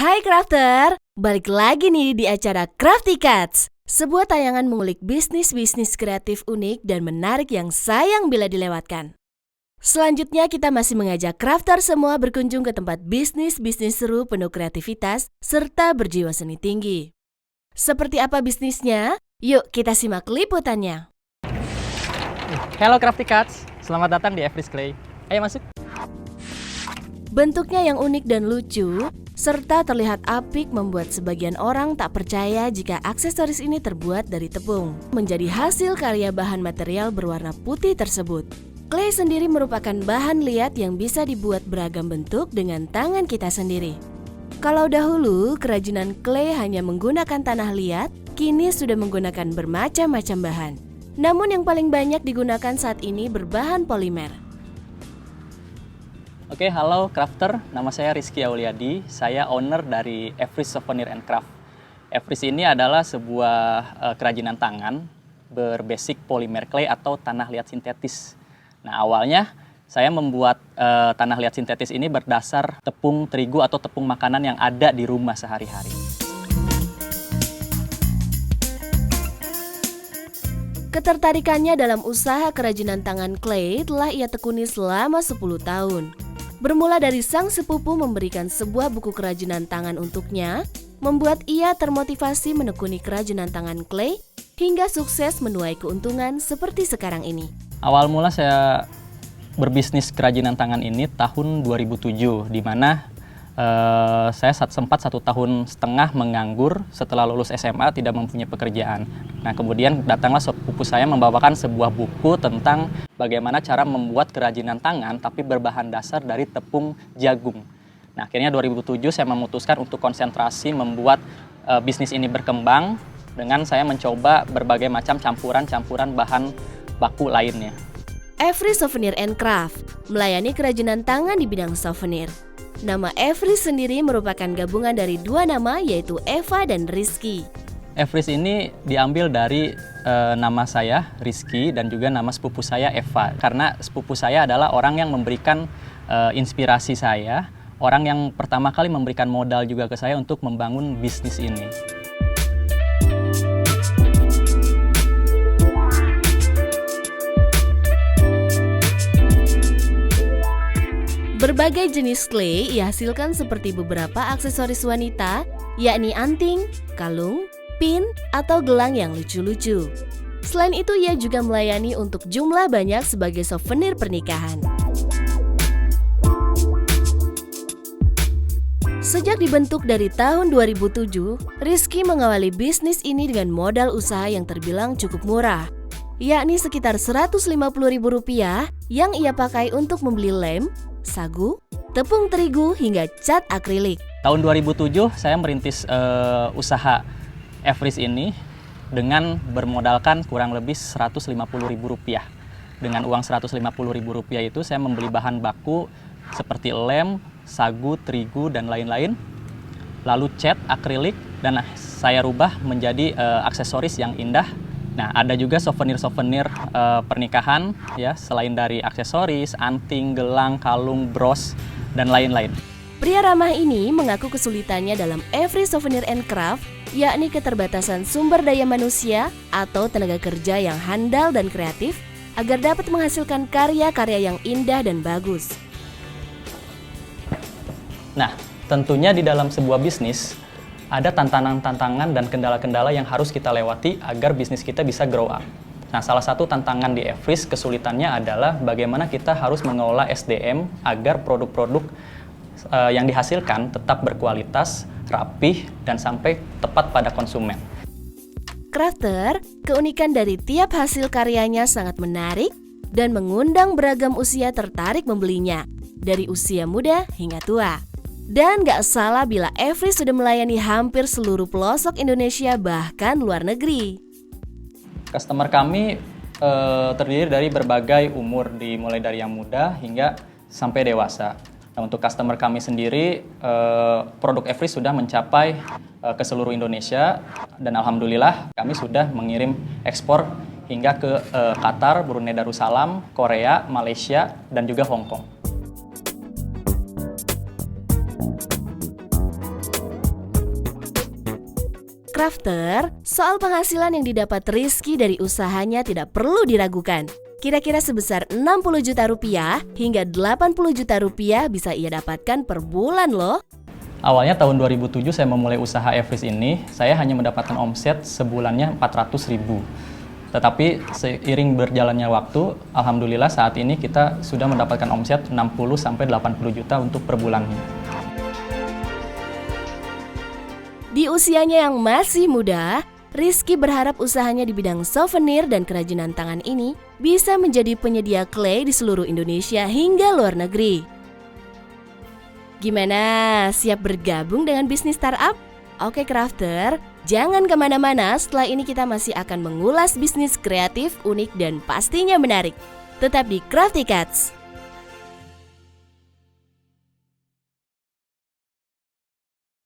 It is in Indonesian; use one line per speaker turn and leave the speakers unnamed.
Hai Crafter, balik lagi nih di acara Crafty Cats, sebuah tayangan mengulik bisnis-bisnis kreatif unik dan menarik yang sayang bila dilewatkan. Selanjutnya kita masih mengajak Crafter semua berkunjung ke tempat bisnis-bisnis seru penuh kreativitas serta berjiwa seni tinggi. Seperti apa bisnisnya? Yuk kita simak liputannya.
Hello Crafty Cats, selamat datang di Everest Clay. Ayo masuk.
Bentuknya yang unik dan lucu, serta terlihat apik membuat sebagian orang tak percaya jika aksesoris ini terbuat dari tepung. Menjadi hasil karya bahan material berwarna putih tersebut. Clay sendiri merupakan bahan liat yang bisa dibuat beragam bentuk dengan tangan kita sendiri. Kalau dahulu kerajinan clay hanya menggunakan tanah liat, kini sudah menggunakan bermacam-macam bahan. Namun yang paling banyak digunakan saat ini berbahan polimer.
Oke, halo Crafter, nama saya Rizky Auliadi, saya owner dari Everest Souvenir and Craft. Everest ini adalah sebuah kerajinan tangan berbasic polimer clay atau tanah liat sintetis. Nah, awalnya saya membuat tanah liat sintetis ini berdasar tepung terigu atau tepung makanan yang ada di rumah sehari-hari.
Ketertarikannya dalam usaha kerajinan tangan clay telah ia tekuni selama 10 tahun. Bermula dari sang sepupu memberikan sebuah buku kerajinan tangan untuknya, membuat ia termotivasi menekuni kerajinan tangan clay hingga sukses menuai keuntungan seperti sekarang ini.
Awal mula saya berbisnis kerajinan tangan ini tahun 2007, di mana saya sempat 1,5 tahun menganggur setelah lulus SMA, tidak mempunyai pekerjaan. Nah, kemudian datanglah sepupu saya membawakan sebuah buku tentang bagaimana cara membuat kerajinan tangan tapi berbahan dasar dari tepung jagung. Nah, akhirnya 2007 saya memutuskan untuk konsentrasi membuat bisnis ini berkembang dengan saya mencoba berbagai macam campuran bahan baku lainnya.
Everest Souvenir and Craft melayani kerajinan tangan di bidang souvenir. Nama Everest sendiri merupakan gabungan dari dua nama, yaitu Eva dan Rizky.
Everest ini diambil dari nama saya Rizky dan juga nama sepupu saya Eva, karena sepupu saya adalah orang yang memberikan inspirasi saya, orang yang pertama kali memberikan modal juga ke saya untuk membangun bisnis ini.
Berbagai jenis clay ia hasilkan seperti beberapa aksesoris wanita, yakni anting, kalung, pin, atau gelang yang lucu-lucu. Selain itu, ia juga melayani untuk jumlah banyak sebagai souvenir pernikahan. Sejak dibentuk dari tahun 2007, Rizky mengawali bisnis ini dengan modal usaha yang terbilang cukup murah, yakni sekitar Rp150.000 yang ia pakai untuk membeli lem, sagu, tepung terigu, hingga cat akrilik.
Tahun 2007 saya merintis usaha Everest ini dengan bermodalkan kurang lebih Rp150.000. Dengan uang Rp150.000 itu saya membeli bahan baku seperti lem, sagu, terigu, dan lain-lain. Lalu cat akrilik dan saya rubah menjadi aksesoris yang indah. Nah, ada juga souvenir-souvenir pernikahan ya, selain dari aksesoris, anting, gelang, kalung, bros, dan lain-lain.
Pria ramah ini mengaku kesulitannya dalam Everest Souvenir and Craft, yakni keterbatasan sumber daya manusia atau tenaga kerja yang handal dan kreatif agar dapat menghasilkan karya-karya yang indah dan bagus.
Nah, tentunya di dalam sebuah bisnis ada tantangan-tantangan dan kendala-kendala yang harus kita lewati agar bisnis kita bisa grow up. Nah, salah satu tantangan di Everest kesulitannya adalah bagaimana kita harus mengelola SDM agar produk-produk yang dihasilkan tetap berkualitas, rapih, dan sampai tepat pada konsumen.
Crafter, keunikan dari tiap hasil karyanya sangat menarik dan mengundang beragam usia tertarik membelinya, dari usia muda hingga tua. Dan gak salah bila Everest sudah melayani hampir seluruh pelosok Indonesia, bahkan luar negeri.
Customer kami terdiri dari berbagai umur, dimulai dari yang muda hingga sampai dewasa. Nah, untuk customer kami sendiri, produk Everest sudah mencapai ke seluruh Indonesia dan alhamdulillah kami sudah mengirim ekspor hingga ke Qatar, Brunei Darussalam, Korea, Malaysia, dan juga Hong Kong.
Crafter, soal penghasilan yang didapat Rizky dari usahanya tidak perlu diragukan. Kira-kira sebesar 60 juta rupiah hingga 80 juta rupiah bisa ia dapatkan per bulan loh.
Awalnya tahun 2007 saya memulai usaha Everis ini, saya hanya mendapatkan omset sebulannya 400.000. Tetapi seiring berjalannya waktu, alhamdulillah saat ini kita sudah mendapatkan omset 60-80 juta untuk per bulannya.
Di usianya yang masih muda, Rizky berharap usahanya di bidang souvenir dan kerajinan tangan ini bisa menjadi penyedia clay di seluruh Indonesia hingga luar negeri. Gimana? Siap bergabung dengan bisnis startup? Oke Crafter, jangan kemana-mana, setelah ini kita masih akan mengulas bisnis kreatif, unik, dan pastinya menarik. Tetap di Crafty Cats.